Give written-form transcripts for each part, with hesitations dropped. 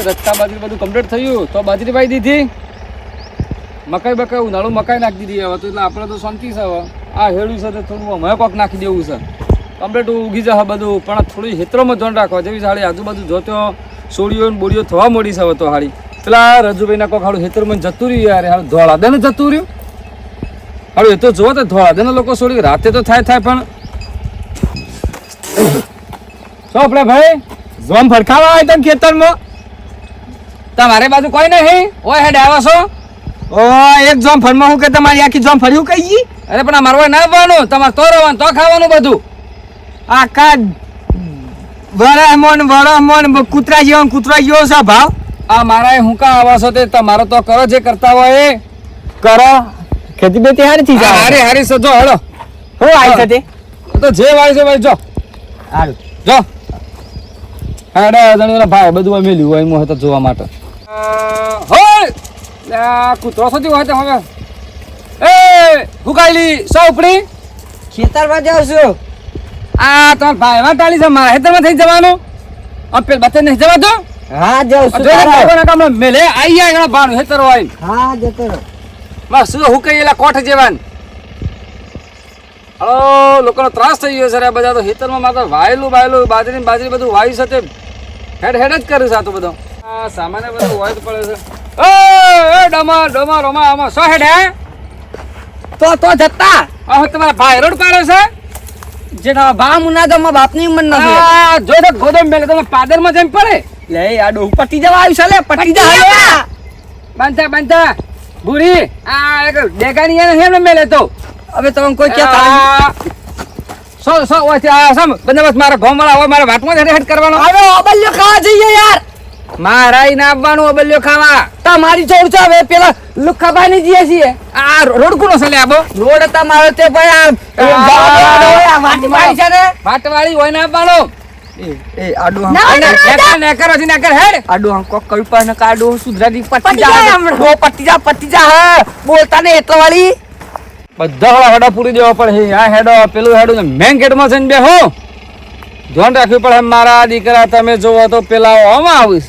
રસ્તા બાજરી બધું કમ્પ્લીટ થયું તો બાજરી વાઈ દીધી, મકાઈ બકાઈ ઉનાળું મકાઈ નાખી દીધી. હવે તો એટલે આપણે તો શાંતિ છે. હવે આ હેડું છે તો થોડું અમે કોક નાખી દેવું છે. કમ્પ્લીટ ઉગી જશે બધું, પણ થોડી હેતરોમાં ધ્યાન રાખવા જેવી સાડી આજુબાજુ જોતો સોળીઓ ને બોડીઓ થવા મળી છે. હવે તો હાડી પેલા રજુભાઈના કોક હાડું હેતરમાં જતું રહ્યું યાર, હાડું ધોળા દે ને જતું રહ્યું હાડું. એ તો જોવો તો ધોળા દે ને લોકો સોળી રાતે તો થાય પણ શું આપણે ભાઈ જોમ ફરખાવા હોય તો ખેતરમાં તમારે બાજુ કોઈ નહીં ઓય હેડ આવો છો? ઓ એક જોમ ફરમાં હું કે તમારી આખી જોમ ફર્યું કઈ ગઈ? અરે પણ અમારે ના આવવાનું, તમારે તો રહેવાનું તો ખાવાનું બધું. આખા વરમોન કૂતરા જેવો છે ભાવ. આ મારા હુંકા આવા છો તે તમારો તો કરો જે કરતા હોય એ કરો. ખેતી બેતી હારી થી જાય હારી હારી સજો હળો હું આવી છે તે તો જે વાળી છે ભાઈ જો હારું જો હા ભાઈ બધું મેલ્યું હોય એમ તો જોવા માટે. કૂતરો સુધી હોય તો હવે એ હુકાયેલી સૌ ઉપડી ખેતરમાં જાઉં છું. આ તમારા ભાઈ એમાં ટાળી છે મારા ખેતરમાં થઈ જવાનું પેલ બતે નહીં જવાતો? હા જાઉં છું. મેલે આવી જાય ભાણું ખેતર હોય. હા જતો બસ શું હુકાયેલા કોઠ જેવાન. હલો લોકોનો ત્રાસ થઈ ગયો છે બધા તો ખેતરમાં માત્ર વાયેલું બાજરી બધું વાયુ સાથે હેડ જ કર્યું છે. આ તો બધો સામાન્ય બધું હોય તો પડે છે. ડમા રોમા આમાં સો હેડ હે તો જતા હવે તમારા ભાઈ રોડ પાડે છે જે ભા મુના તો મારા બાપની ઉંમર નથી. જો તો ગોદમ મેલે તમે પાદરમાં જેમ પડે લે આ ડો પટી જવા આવ્યું છે લે પટી જા બાંધતા બુરી આ એક ડેગાની એને મેલે તો હવે તમે કોઈ ક્યાં સો બંદોબસ્ત મારા ઘોમળા હોય મારા વાટમાં હેડ કરવાનો. હવે અબલ્યો ખાવા જઈએ યાર. મારા ના આવવાનું અબલ્યો ખાવા તમારી ચોર છે. હવે પેલા લુખાભાઈ ની જઈએ છીએ. આ રોડ કોનો છે લે આબો? રોડ તમારો તે ભાઈ વાટવાળી હોય ના આવવાનો. એ આડો ના કરો હેડ આડો કોક કઈ પર ન કાડો સુધરાજી પટી જા હે બોલતા ને એટલા વાળી બધા હેડો પૂરી દેવા પડે. આ હેડો પેલું હેડો મેન ગેટમાં છે ને બે હો ધ્યાન રાખવું પડે. મારા દીકરા તમે જોવો તો પેલા આમાં આવે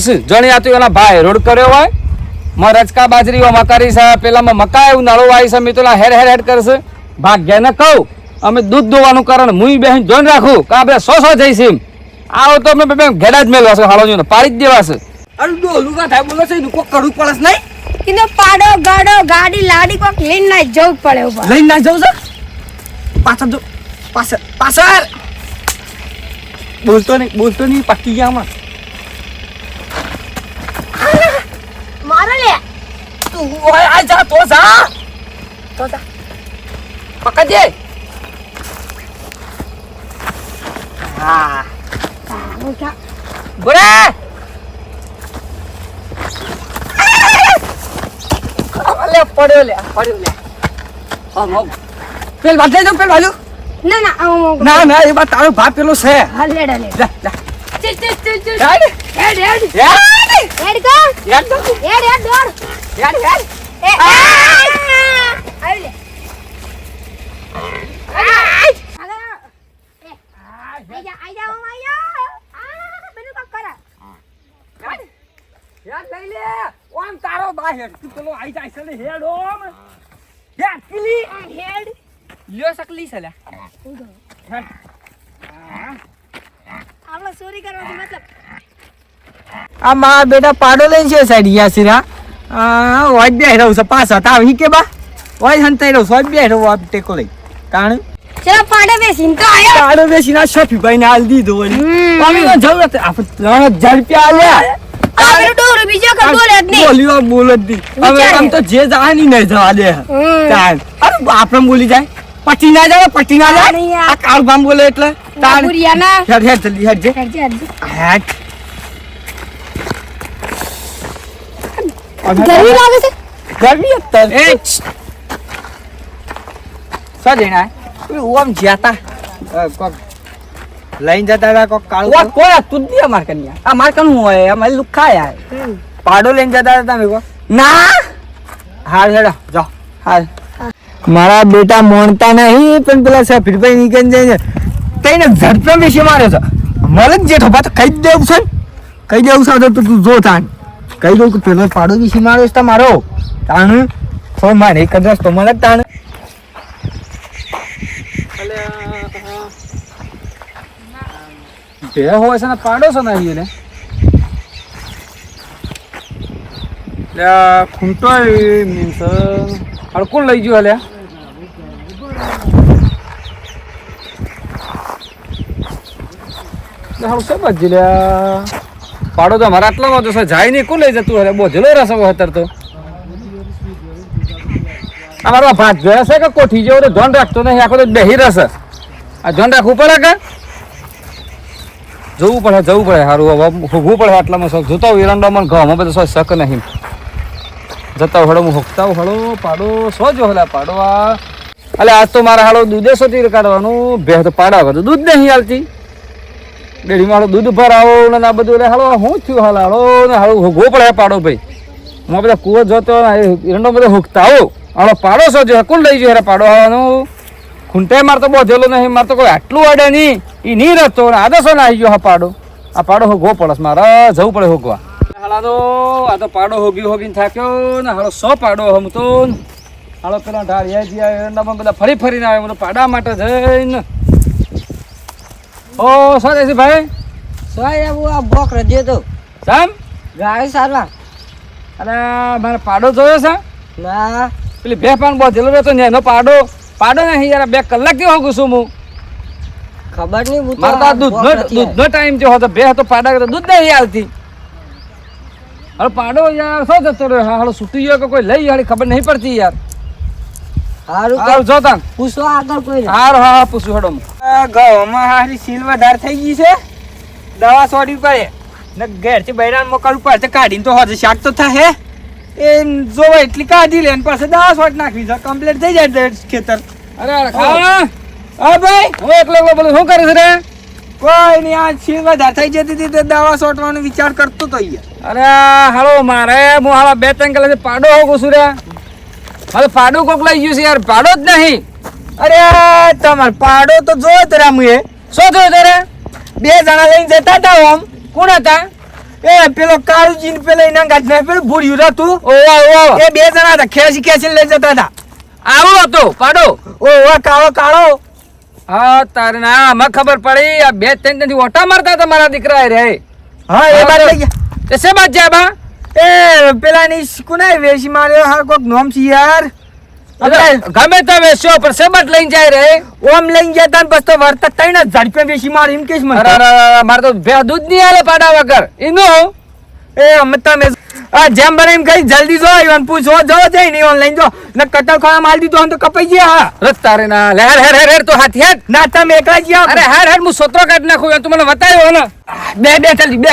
છે જણી આતું એના ભાઈ રોડ કર્યો હોય રચકા બાજરી મકારી છે પેલામાં મકાઈ ઉનાળો આવી છે. મેં તો હેડ કરશે ભાગ્યા ને કહું અમે દૂધ દોવાનું કારણ હું બેન ધ્યાન રાખું કે આપણે સો જઈશ એમ આવો તો અમે ઘેડા જ મેળવા છે હાલો પાડી જ દેવા છે. અરે ડોલું કા થાય બોલે છે કોક કડું પડે નહીં કિનો પાડો ગાડો ગાડી લાડી કોક લઈને ના જવું પડે. લઈને ના જવું છે પાછળ બોલતો નહીં પકી ગયા આમાં મારો લે તું આ જા તો જા પકડ દે. હા બોરા અલે પડ્યો લે પેલ વાત લઈ જાઉં પેલ ભાલું ના એ બાત તારો ભાપ પેલો છે. હા લેડ ચલ તારો બા હેડ પેલો આઈ જાય છે હેડ ઓમ હેડ કિલી હેડ લ્યો સકલી છે લે આપણે ચોરી કરવાનો મતલબ આ મારા બેટા પાડો લઈને છે સાઈડ યા સિરા વાજ બે રહું છે પાછા તાવ હી કે બા વાજ હંતાઈ રહું વાજ બે રહું આપ ટેકો લઈ તાણ ચલો પાડો બેસીન તો આયો પાડો બેસીન આ શફી ભાઈ ને હાલ દીધો વળી અમે તો જરૂરત આપણે 3000 રૂપિયા આલ્યા આ ડોર બીજો ક બોલે જ નહીં બોલ જ નહીં હવે આમ તો જે જાની નહીં જવા દે તાણ અરે આપણે બોલી જાય પટી ના જાય આ કાળ બામ બોલે એટલે તાણ બુરિયાના હેડ જલ્દી હેડ ગરમી લાગે છે ગરમી અત્યારે એ સજેના ઓમ જ્યાતા કોક લઈને જતા હતા કોક કાળ કોઈ તું દે માર કન્યા આ માર કનું હોય અમારે લુખા યાર પાડો લઈને જતા હતા તમે કો ના હાલ હેડો જો હાલ મારા બેટા મોણતા નહીં પણ પેલા સફીરભાઈ નીકળી જાય કઈને ઝડપે બેસી મારે છે મલક જેઠો બા તો કઈ દેવું છે કઈ દેવું સાધો તો તું જો તાન કઈ દઉં કે પેલો પાડો વિશે મારો છે મારો તાણ ફોન મારે કદાચ તો મને તાણ બે હોય છે ને પાડો છે ને અહીંયા ને ખૂંટો મીન્સ હડકું લઈ ગયું હલ્યા હારું છે બજી લ્યા પાડો તો અમારા આટલામાં તો જાય નહીં કોણ લઈ જતું હલે બોધેલો રસ અત્યારે તો અમારો ભાત જોયા છે કે કોઠી જેવો તો ધ્યાન રાખતો નહીં આખો તો બેહી રહેશે આ ધ્યાન રાખવું પડે કે જવું પડે સારું હવે હોગવું પડે આટલામાં શોખ જોતા હોય એરંડામાં ઘઉંમાં બધું શક નહીં જતા હળો હું હોકતા હળો પાડો સો જો હલા પાડો આ એટલે આજ તો મારા હાલો દૂધે સોતી કાઢવાનું બે તો પાડા વગર દૂધ નહીં હાલતી ડેરીમાં હાલો દૂધ ભરાવો ને આ બધું એટલે હાલો શું થયું હાલ હાલો ને હાલો હોગવો પડે પાડો ભાઈ હું બધા કુવો જોતો એરંડો બધા હોકતા આવો હાલો પાડો સો જો કોણ લઈ ગયો પાડો આવવાનું ખૂંટે માર તો બોધેલો નહીં મારે તો કોઈ આટલું અડે નહીં એ નહીં રહેતો આદર્શો ના આવી ગયો આ પાડો હોગવો પડે મારે જવું પડે હોગવા હાલા તો આ તો પાડો હોગીને થાક્યો ને હાલો 100 પાડો હમ તો હાલો પેલા ઢાળિયા એરંડામાં બધા ફરીને આવે મને પાડા માટે જઈને ઓ શું છે ભાઈ સોય આવું આ બોક રજ્યો તો સામ ગાય સારા અરે મારે પાડો જોયો છે ના પેલી બે પાન બોધેલો રહેતો ને એનો પાડો નહીં યાર 2 કલાકથી હોગું છું હું ખબર નહીં મારે તો દૂધનો ટાઈમ જો હતો બે હતો પાડા દૂધ નહીં આવતી હવે પાડો યાર શું જતો રહ્યો હાલો છૂટી ગયો કે કોઈ લઈ હાલી ખબર નહીં પડતી યાર હારું જો તાન પૂછો આગળ કોઈ હા પૂછું હડો ઘઉંમાં હારી સીલ વધારે થઈ ગઈ છે દવા છોડવી પડે ને ઘેરથી બૈરાન મોકલવું પડે કાઢીને તો હોજે શાક તો થાય એ જોવે એટલી કાઢી લે પાસે દવા છોડ નાખવી છે કમ્પ્લીટ થઈ જાય ખેતર અરે ખાવા હા ભાઈ હું એકલો બોલું શું કરે છે રે કોઈ નહીં આ સીલ વધારે થઈ જતી હતી તો દવા છોડવાનો વિચાર કરતો તો યાર અરે હાલો મારે હું હાલો 2-3 કલાક પાડો હોગું છું રે મારે પાડું કોક લઈ ગયું છે યાર પાડો જ નહીં અરે તમાર પાડો તો જોયો તરા મુએ શું થયું તારે 2 જણા લઈને જતા હતા આમ કોણ હતા એ પેલો કાળુજી ને પેલો એના ગાજના પેલું ભૂર્યું હતું ઓવા એ 2 જણા હતા ખેંચી લઈ જતા હતા આવો હતો પાડો ઓવા કાળો હા તારે ના આમાં ખબર પડી આ 2-3 થી ઓટા મારતા હતા મારા દીકરા રે હા એ બાર લઈ ગયા તે સે બાત જાય બા એ પેલા ની કોને વેસી માર્યો હા કોક નોમ છે યાર ગમે તે વેસ્યો પર સે બાત લઈને જાય રે ઓમ લઈને જતા ને બસ તો વર્તા તઈને ઝડપે વેસી માર એમ કેસ મને અરે માર તો બે દૂધ નહીં આલે પાડા વગર એનો એ અમે તમે આ જેમ બને એમ કઈ જલ્દી જો ઈવન પૂછો જો જઈ નહીં ઓનલાઈન જો ને કટલ ખાવા માલ દીધો તો કપાઈ ગયા હા રસ્તારે ના લે હેર તો હાથી હેડ ના તમે એકલા જ આવો અરે હેડ હું સોત્રો કાઢ નાખું તું મને બતાવ્યો ને બે ચાલી બે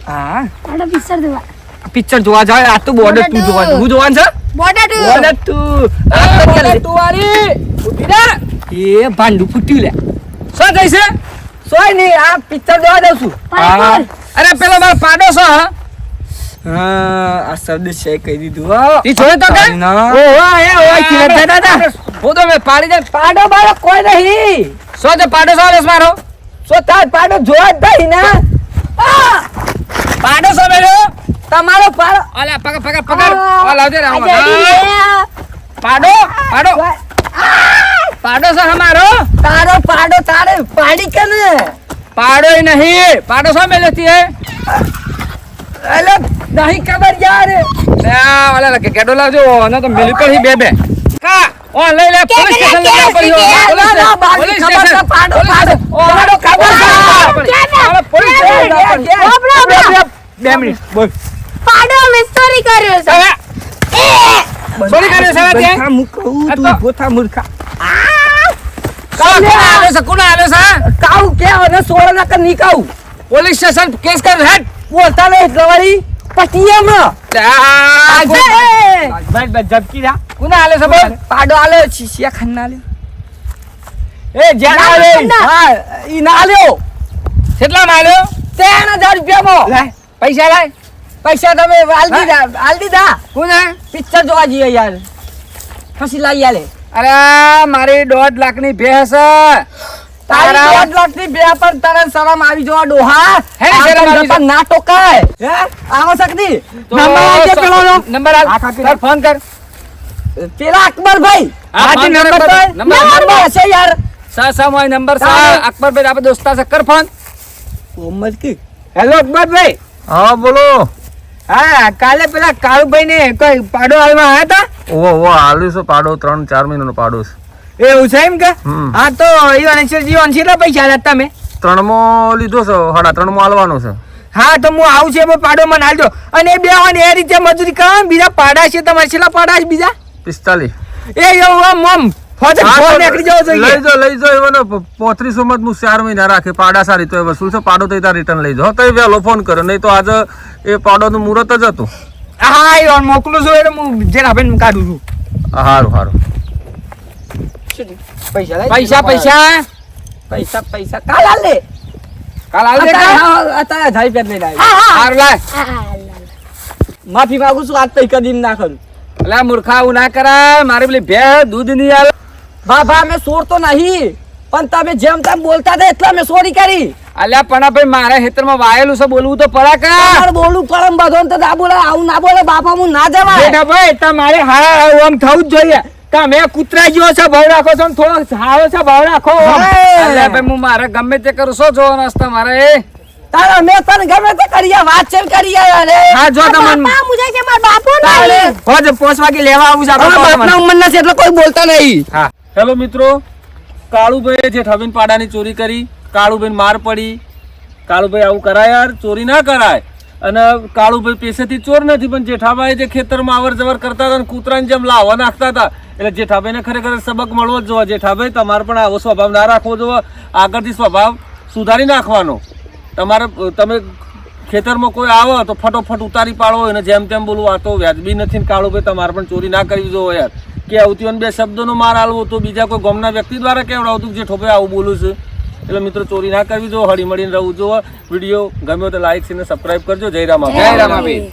હા આડો પિક્ચર જોવા પિક્ચર જોવા જાય આ તો બોર્ડર તું જોવાનું હું જોવાનું છે બોર્ડર તું વાળી ઉભી રે એ ભાંડું ફૂટ્યું લે શું થઈ છે સોય નહીં આ પિક્ચર જોવા દઉં છું અરે પેલો મારો પાડો છો હા આ શબ્દ છે કહી દીધું ઈ છોડે તો કે ઓવા એ ઓય કિને દાદા હું તો મે પાડી દે પાડો બાળો કોઈ નહીં સો તે પાડો સો લેસ મારો સો તાર પાડો જોવા જ થઈ ને પાડો સો મેલો તમારો પાડો અલા પકડ ઓ લાવજે પાડો સો હમારો તારો પાડો તારે પાડી કે ને પાડો ही नहीं पाडो सा में लेती है અલે નહીં ખબર યાર वाला लगे केडो लावજો ને તો મિલી પર ही બે કા ઓ લઈ લે પોલીસ સ્ટેશન લઈ જાવ પોલીસ સ્ટેશન પાડો ખબર છે પોલીસ સ્ટેશન 2 મિનિટ બોલ પાડો મે ચોરી કર્યો છે ચોરી કર્યો છે તે હા મુકું તું ગોથા મૂર્ખા કોણ આલે છે કાઉ કે અને સોળ ના કર ની કાઉ પોલીસ સ્ટેશન કેસ કર હેડ બોલતા નહીં ગવાળી પટીએમ બસ જબકી રા કોણ આલે છે બોલ પાડો આલે શિશિયા ખાન ના લે એ જેના આલે હા ઈ ના આલ્યો કેટલા માલ્યો 3000 રૂપિયા લાય પૈસા લાય પૈસા તમે આલ દીધા કોને પિક્ચર જોવા જઈએ યાર પછી લાઈ આલે અરે મારી 1.5 લાખ ની ભેંસ તારા 5 લાખની બે પર તને શરમ આવી જવા ડોહા હે, શરમ આવી આ ના ટોકાય હે આવો શકતી તો નંબર આપજે પેલાનો નંબર આલ. કર ફોન કર પેલા અકબરભાઈ હા, હાજી ફોન કર નંબર બધો. તો નંબર નંબર છે યાર સા મોય નંબર સા તારે. અકબરભાઈ આપણે દોસ્તા છે કર ફોન. મોહમ્મદ કી હેલો અકબરભાઈ હા બોલો. હા કાલે પેલા કાળુભાઈ ને કોઈ પાડો હાલવા આયા હતા ઓહો હાલ્યું છે પાડો 3-4 મહિનાનો પાડો છે. એવું છે એમ કે હમ. હા તો જીવન કેટલા પૈસા આલ્યા તમે 3 લીધો છે 3.5 હાલવાનો છે. હા તો હું આવું છે પાડો મને હાલજો અને એ બે એ રીતે મજૂરી કરો ને બીજા પાડા છે તમારે છેલ્લા પાડા છે બીજા 45. એ એવું આમ આમ ફોજ ફોજ નીકળી જવો જોઈએ લઈ જાઓ એવાનો 3500 માં હું 4 મહિના રાખે પાડા સારી તો એ વસૂલ છે પાડો તો ત્યાં રિટર્ન લઈ જાઓ તો એ વહેલો ફોન કર્યો નહીં તો આજે એ પાડોનું મુહૂર્ત જ હતું. હા એ મોકલું છું એટલે હું જેના ભાઈ કાઢું છું સારું પૈસા લઈ પૈસા પૈસા પૈસા પૈસા કાલ હાલ લે કાલ આવજે કાલ. અત્યારે જાય પેટ લઈને આવી હા હા હારું લાય. માફી માંગુ છું આજ તો કદી ના કરું અલા મૂર્ખા આવું ના કરાય મારે પેલી ભે દૂધ નહીં આલે. બાબા અમે છોડતો નહીં પણ તમે જેમ તેમ બોલતા હતા એટલે અમે ચોરી કરી અલ્યા પણ ભાઈ મારા ખેતરમાં વાયેલું છે બોલવું તો પડા કા. તમારે બોલું પરમ બધો તો ના બોલે આવું ના બોલે બાપા હું ના જવાય બેટા ભાઈ તમારે હા આમ થવું જ જોઈએ તમે કૂતરા જેવો છે ભાવ રાખો છો ને થોડો સારો છે ભાવ રાખો આમ. હે. અલ્યા ભાઈ હું મારે ગમે તે કરું છો જો નાસ્તા મારે એ તારે અમે તને ગમે તે કરીએ વાત છે કરીએ અરે હા જો તમને બાપા મુજે છે મારા બાપુ તારે નહીં હોજ 5 વાગે લેવા આવું છે આપણે બાપના ઉંમરના છે એટલે કોઈ બોલતા નહીં હા હેલો મિત્રો, કાળુભાઈ જે ઠબીન પાડાની ચોરી કરી, કાળુભાઈ માર પડી. કાળુભાઈ આવું કરાય યાર, ચોરી ના કરાય. અને કાળુભાઈ પેશેથી ચોર નથી પણ જેઠાભાઈ જે ખેતરમાં અવર જવર કરતા હતા અને કૂતરાની જેમ લાવવા નાખતા હતા એટલે જેઠાભાઈને ખરેખર સબક મળવો જ જોઈએ. જેઠાભાઈ તમારે પણ આવો સ્વભાવ ના રાખવો જોઈએ, આગળથી સ્વભાવ સુધારી નાખવાનો. તમે ખેતરમાં કોઈ આવે તો ફટોફટ ઉતારી પાડવો અને જેમ તેમ બોલવું આ તો વ્યાજબી નથી ને કાળુભાઈ તમારે પણ ચોરી ના કરવી જોઈએ યાર. કે આવતી બે શબ્દોનો માર આલવો તો બીજા કોઈ ગામના વ્યક્તિ દ્વારા કેવડાવતું જે ઠોપે આવું બોલું છું. એટલે મિત્રો ચોરી ના કરવી જોઈએ, હળી મળીને રહેવું જોઈએ. વિડીયો ગમ્યો તો લાઈક છે ને સબસ્ક્રાઇબ કરજો. જય રામ. જય રામાબેન.